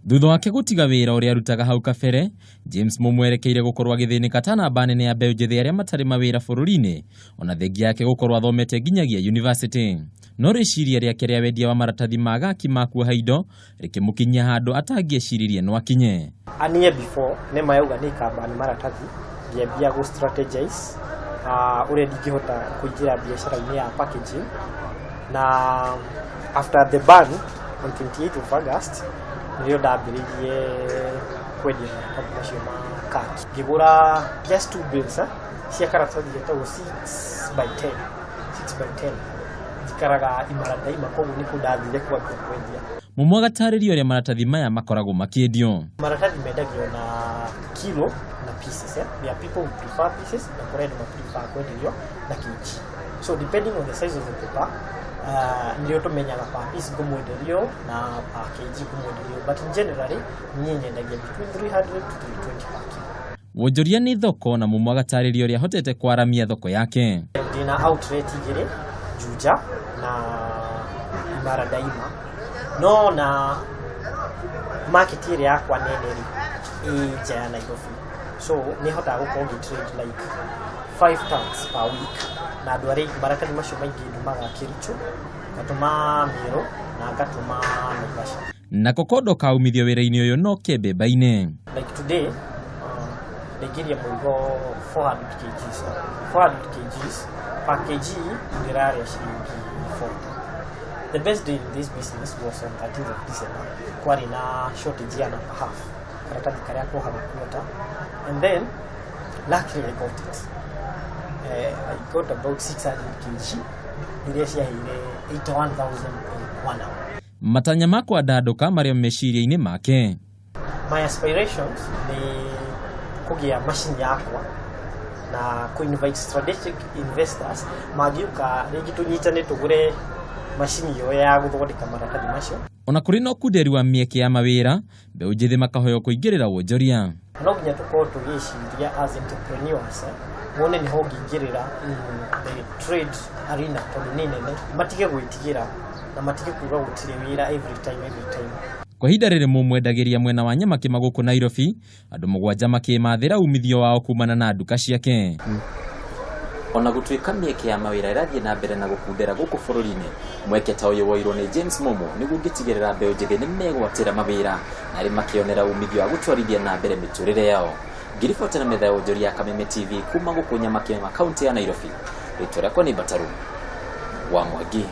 Thutha wake gutiga wira uria arutaga hau kabere, James mumwerekeire gukorwo agithinika ta namba nene ya mbeũ njithi aria matari mawira bururi-ini, ona thengia yake gukorwo athomete nginyagia university. No riciria riake ria wendia wa maratathi ma gaaki ma kuoha indo rikimukinyia handu atangieciririe no akinye. Anie before ne mayauga ni kamba ni maratathi ngiambia go strategize uria ndingihota kuingira biashara-ini ya packaging, na after the ban on 28th of August ndio ndambiririe kwendia maratathi macio ma gaaki. Ngigura just 2 bills cia karatathi yetagwo 6 by 10 karaga imaradaima koguo niku ndathire kwa kwendia. Mumu agataririo uria maratathi maya makoragwo makiendio. Maratathi mendagio na kilo na pieces ya people who prefer pieces na kore no prefer kwendio na kg. So depending on the size of the paper ndio tumenyaga pa piece kumwenderio na pa kg kumwenderio, but in generally nyinyi ndagia between 300 to 320 per kilo. Wonjoria ni thoko na Mumu agataririo uria hotete kwaramia thoko yake. Ndina outlet igire Juja na Maradaima, no na market area yakwa nene ija ya Nairobi, so ni hota gukorwo trade like 5 tons per week, na andu aria maratathi macio maingi ndumaga Kericho, ngatuma Miro na ngatuma Naivasha. Na kokondo ka umithio wira-ini uyu no kebeba-ini. Like today Nigeria muigo 400 kgs. 400 kgs per kg ndiraria shilingi 40. The best day in this business was on 13th of December. Kwari na shortage ya number half. Karatathi karia KUOHA quarter. And then luckily I got it. I got about 600 kg. Nirecia hire 81,000 in 1 hour. Matanya makwa ndaduka maria meciria-ini make. My aspirations ni kugia machine yakwa na ku-invite strategic investors magiuka rigi tunyitane tugure machine yo ya guthondeka maratathi macio. Ona kuri no kunderi wa mieke ya mawira, mbeũ njithi makahoyo kuingirira wonjoria. No nginya tukorwo tugiciria as entrepreneurs, wone ni ho ngingirira the trade arena tondu ni nene, matige gwitigira na matige kuga gutire wira every time. Kwa hinda riri mumwendagiria mwena wa Nyamaki maguku Nairobi, andu 7 makimathira umithio wao kumana na nduka ciake. Ona gutuika mieke ya mawira irathie na mbere na gukundera guku bururi-ini, mweke ta uyu woirwo ni James Mumu niguo ngitigirira mbeũ njithi ni megwatira mawira na ri makionera umithio wa gutwarithia na mbere miturire yao. Ngiribotera metha ya wonjoria ya Kameme TV kuma guku Nyamaki ma kaunti ya Nairobi. Ritwa riakwa ni Bataru wa Mwangi.